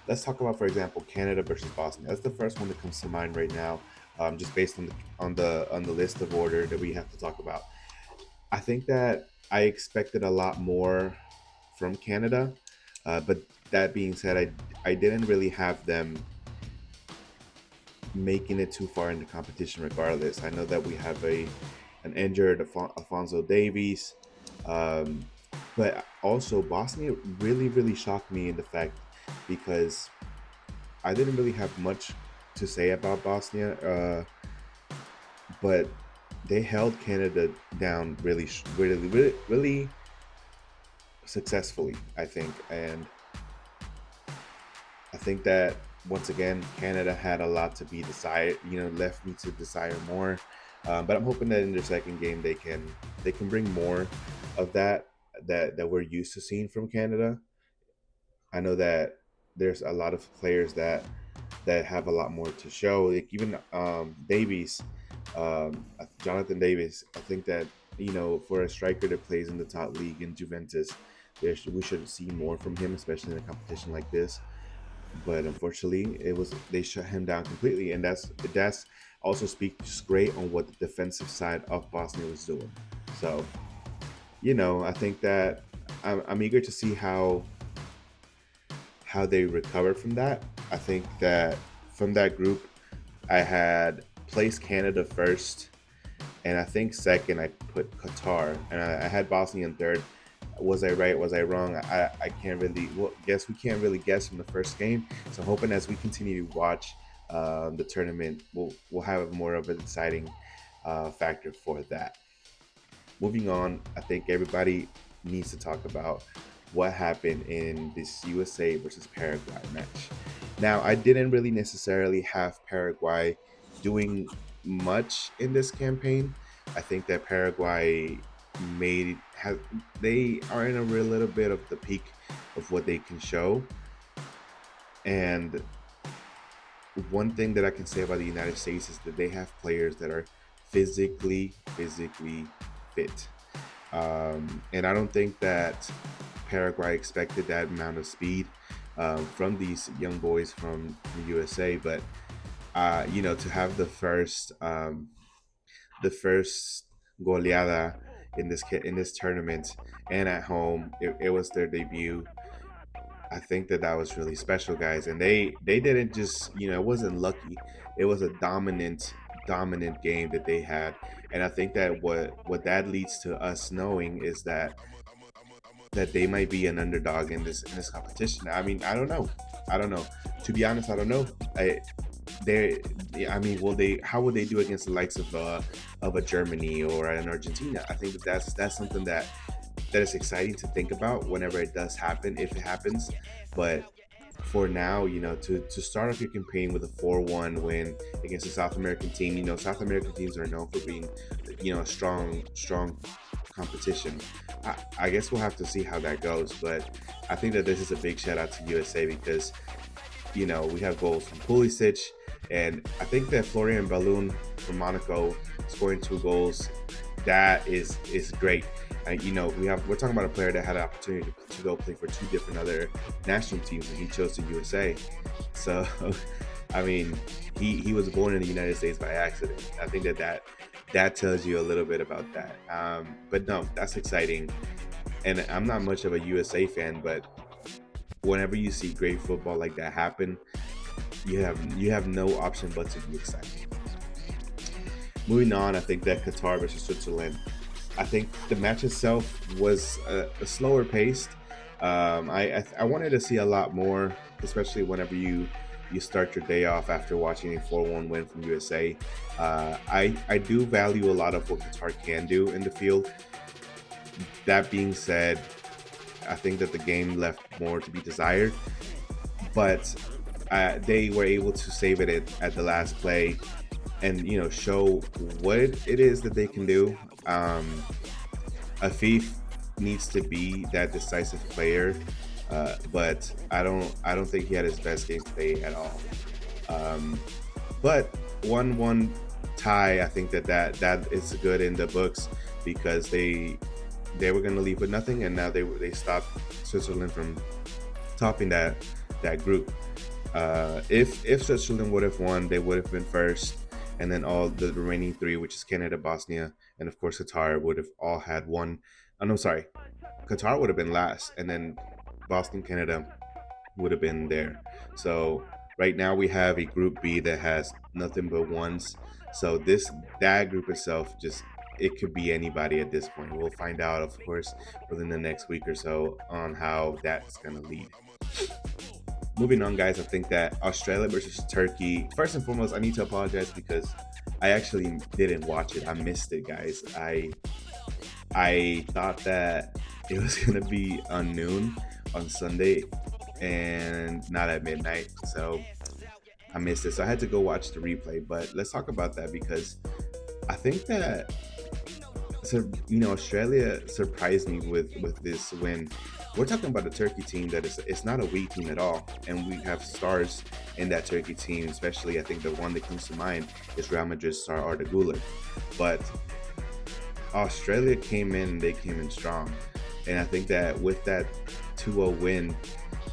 let's talk about, for example, Canada versus Bosnia. That's the first one that comes to mind right now, just based on the list of order that we have to talk about. I think that I expected a lot more from Canada, but that being said, I didn't really have them making it too far in the competition. Regardless, I know that we have a an injured Alfonso Davies, um, but also Bosnia really shocked me in the fact because I didn't really have much to say about Bosnia, but they held Canada down really successfully, I think. And I think that once again, Canada had a lot to be desired. Left me to desire more. But I'm hoping that in their second game they can bring more of that we're used to seeing from Canada. I know that there's a lot of players that have a lot more to show. Like even Davies, Jonathan Davis. I think that for a striker that plays in the top league in Juventus, we should see more from him, especially in a competition like this. But unfortunately, it was they shut him down completely, and that's also speaks great on what the defensive side of Bosnia was doing. So I think that I'm eager to see how they recover from that. I think that from that group, I had placed Canada first, and I think second I put Qatar, and I had Bosnia in third. Was I right? Was I wrong? I can't really guess. We can't really guess from the first game. So I'm hoping as we continue to watch the tournament, we'll have more of an exciting factor for that. Moving on, I think everybody needs to talk about what happened in this USA versus Paraguay match. Now, I didn't really necessarily have Paraguay doing much in this campaign. I think that Paraguay made has they are in a real little bit of the peak of what they can show. And one thing that I can say about the United States is that they have players that are physically fit. And I don't think that Paraguay expected that amount of speed from these young boys from the USA. But to have the first goleada in this tournament and at home, it was their debut. I think that was really special, guys, and they didn't just it wasn't lucky. It was a dominant game that they had, and I think that what that leads to us knowing is that they might be an underdog in this competition. I mean, I don't know. To be honest, I don't know. They, I mean, will they? How will they do against the likes of a Germany or an Argentina? I think that's something that is exciting to think about whenever it does happen, if it happens. But for now, to start off your campaign with a 4-1 win against a South American team, South American teams are known for being, a strong competition. I guess we'll have to see how that goes. But I think that this is a big shout out to USA because, we have goals from Pulisic, and I think that Florian Balloon from Monaco scoring 2 goals, that is great. And we're talking about a player that had an opportunity to go play for 2 different other national teams, and he chose the USA. So, I mean, he was born in the United States by accident. I think that tells you a little bit about that. But no, that's exciting. And I'm not much of a USA fan, but whenever you see great football like that happen, you have no option but to be excited. Moving on, I think that Qatar versus Switzerland. I think the match itself was a slower paced. I wanted to see a lot more, especially whenever you start your day off after watching a 4-1 win from USA. I do value a lot of what Qatar can do in the field. That being said, I think that the game left more to be desired, but they were able to save it at the last play and show what it is that they can do. Afif needs to be that decisive player, but I don't think he had his best game today at all. Um, but 1-1 tie, I think that is good in the books because they were going to leave with nothing, and now they stopped Switzerland from topping that. that group. If Switzerland would have won, they would have been first, and then all the remaining three, which is Canada, Bosnia, and of course Qatar, would have all had one. Oh no, sorry, Qatar would have been last, and then Bosnia, Canada would have been there. So right now we have a group B that has nothing but ones. So that group itself just it could be anybody at this point. We'll find out, of course, within the next week or so on how that's gonna lead. Moving on, guys, I think that Australia versus Turkey. First and foremost, I need to apologize because I actually didn't watch it. I missed it, guys. I thought that it was gonna be on noon on Sunday and not at midnight, so I missed it. So I had to go watch the replay. But let's talk about that because I think that Australia surprised me with this win. We're talking about a Turkey team that is it's not a weak team at all, and we have stars in that Turkey team. Especially, I think the one that comes to mind is Real Madrid's star Arda Güler. But Australia came in; they came in strong, and I think that with that 2-0 win,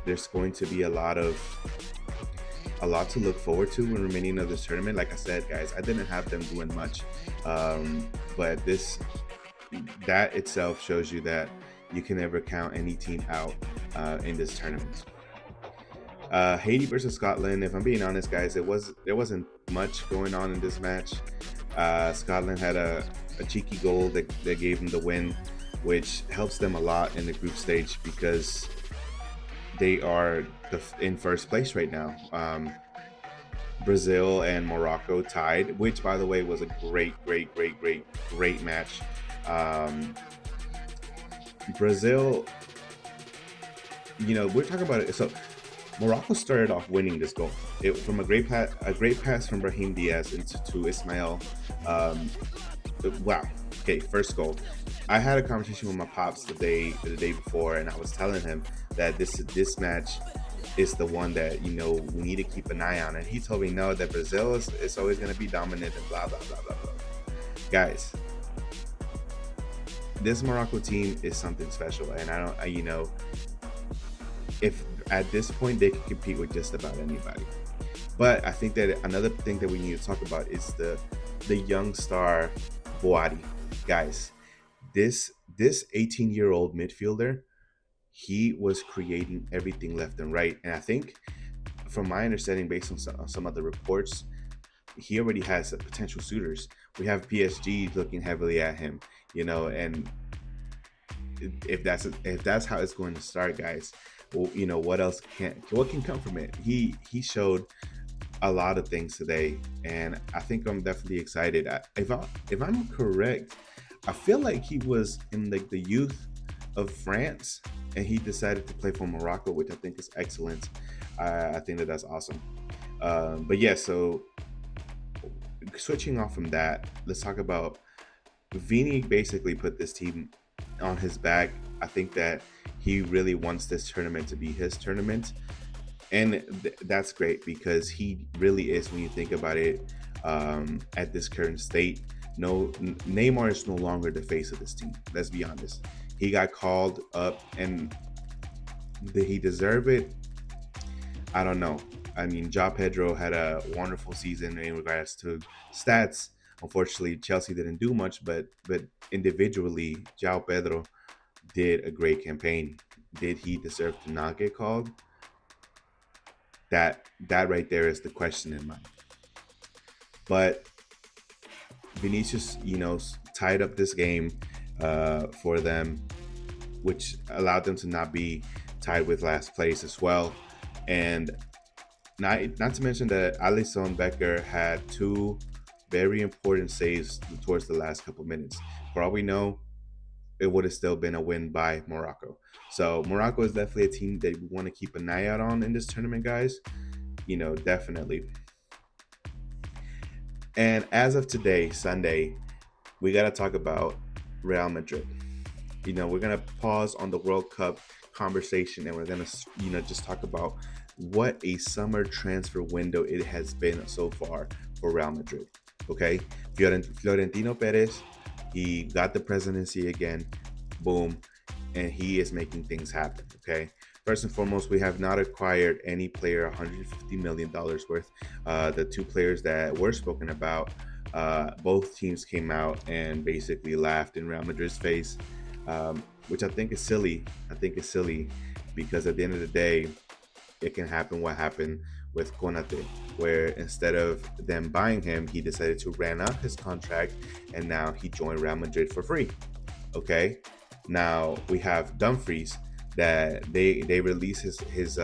there's going to be a lot to look forward to in remaining of this tournament. Like I said, guys, I didn't have them doing much, but that itself shows you that you can never count any team out in this tournament. Haiti versus Scotland. If I'm being honest, guys, there wasn't much going on in this match. Scotland had a cheeky goal that gave them the win, which helps them a lot in the group stage because they are in first place right now. Brazil and Morocco tied, which, by the way, was a great match. Brazil, we're talking about it. So Morocco started off winning this goal. From a great pass from Brahim Diaz to Ismail. Wow. Okay, first goal. I had a conversation with my pops the day before, and I was telling him that this match is the one that we need to keep an eye on, and he told me no, that Brazil is always going to be dominant and blah blah blah blah blah. Guys, this Morocco team is something special, and if at this point they can compete with just about anybody. But I think that another thing that we need to talk about is the young star Boadi. Guys, this 18-year-old midfielder, he was creating everything left and right, and I think, from my understanding, based on some of the reports, he already has potential suitors. We have PSG looking heavily at him, and if that's how it's going to start, guys, well, what can come from it? He showed a lot of things today, and I think I'm definitely excited. If I'm correct, I feel like he was in like the youth of France, and he decided to play for Morocco, which I think is excellent. I think that's awesome. But yeah, so switching off from that, let's talk about Vini. Basically put this team on his back. I think that he really wants this tournament to be his tournament, and that's great because he really is, when you think about it, at this current state. No, Neymar is no longer the face of this team. Let's be honest. He got called up, and did he deserve it? I don't know. I mean, João Pedro had a wonderful season in regards to stats. Unfortunately, Chelsea didn't do much, but individually, João Pedro did a great campaign. Did he deserve to not get called? That right there is the question in mind. But Vinicius, tied up this game for them, which allowed them to not be tied with last place as well. And not to mention that Alisson Becker had two very important saves towards the last couple minutes. For all we know, it would have still been a win by Morocco. So Morocco is definitely a team that we want to keep an eye out on in this tournament, guys. Definitely. And as of today, Sunday, we got to talk about Real Madrid. We're going to pause on the World Cup conversation, and we're going to, just talk about what a summer transfer window it has been so far for Real Madrid. Okay? Florentino Perez, he got the presidency again. Boom. And he is making things happen. Okay? First and foremost, we have not acquired any player $150 million worth. The two players that were spoken about, both teams came out and basically laughed in Real Madrid's face, which I think is silly. I think it's silly because at the end of the day, it can happen what happened with Konate, where instead of them buying him, he decided to ran up his contract and now he joined Real Madrid for free. Okay, now we have Dumfries that they released his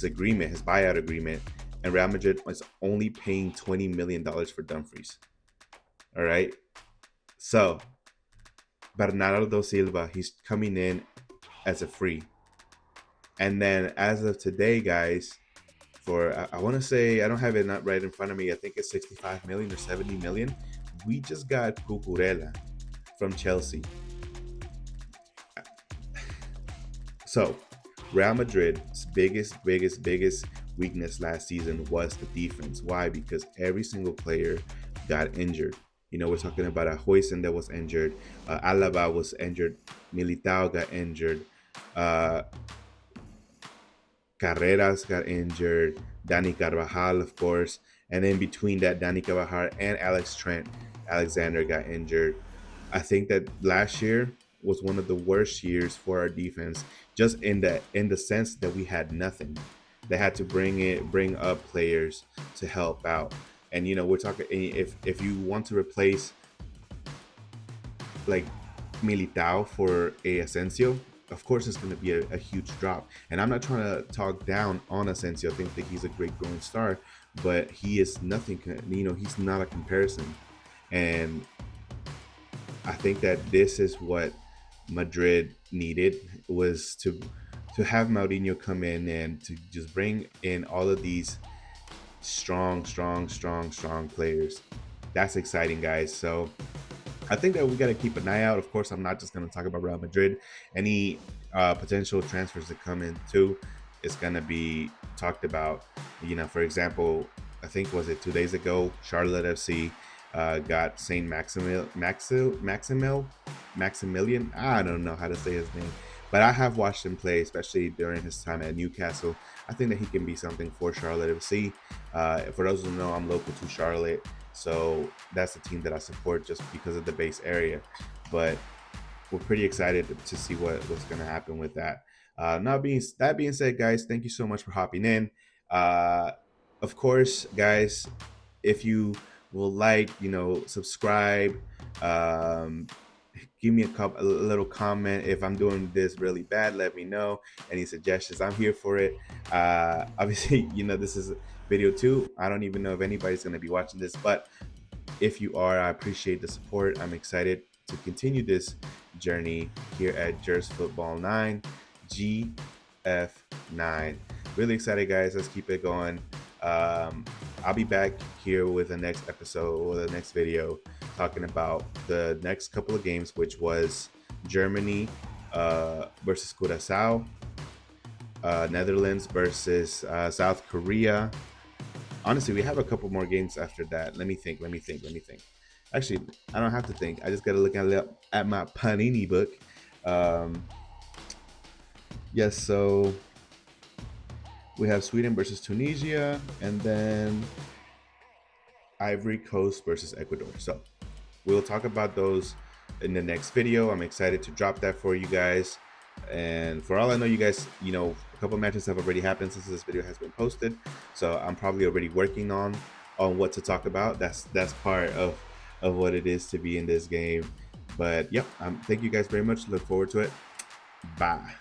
agreement, his buyout agreement, and Real Madrid was only paying $20 million for Dumfries. All right, so Bernardo Silva, he's coming in as a free. And then as of today, guys, for I want to say, I don't have it not right in front of me. I think it's 65 million or 70 million. We just got Cucurella from Chelsea. So Real Madrid's biggest weakness last season was the defense. Why? Because every single player got injured. You know, we're talking about a Huijsen that was injured, Alaba was injured, Militao got injured, Carreras got injured, Dani Carvajal, of course, and then between that, Dani Carvajal and Alex Trent Alexander got injured. I think that last year was one of the worst years for our defense, just in the sense that we had nothing. They had to bring up players to help out, and you know we're talking if you want to replace like Militao for a Asensio, of course it's going to be a huge drop. And I'm not trying to talk down on Asensio. I think that he's a great growing star, but he is nothing. You know, he's not a comparison. And I think that this is what Madrid needed, was to have Mourinho come in and to just bring in all of these strong players. That's exciting, guys. So I think that we got to keep an eye out. Of course, I'm not just going to talk about Real Madrid. Any potential transfers that come in too is going to be talked about. You know, for example, I think was it 2 days ago, Charlotte FC got Saint Maximilian. I don't know how to say his name, but I have watched him play, especially during his time at Newcastle. I think that he can be something for Charlotte FC. For those who know, I'm local to Charlotte, so that's the team that I support just because of the base area. But we're pretty excited to see what's going to happen with that. That being said, guys, thank you so much for hopping in. Of course, guys, if you will subscribe, give me a little comment. If I'm doing this really bad, let me know. Any suggestions, I'm here for it. Obviously, this is video 2. I don't even know if anybody's going to be watching this, but if you are, I appreciate the support. I'm excited to continue this journey here at Jers Football 9, GF9. Really excited, guys. Let's keep it going. I'll be back here with the next episode or the next video talking about the next couple of games, which was Germany versus Curaçao, Netherlands versus South Korea. Honestly, we have a couple more games after that. Let me think. Actually, I don't have to think. I just got to look at my Panini book. Yes, so we have Sweden versus Tunisia, and then Ivory Coast versus Ecuador. So we'll talk about those in the next video. I'm excited to drop that for you guys. And for all I know, you guys, a couple matches have already happened since this video has been posted. So I'm probably already working on what to talk about. That's part of what it is to be in this game. But yep, thank you guys very much. Look forward to it. Bye.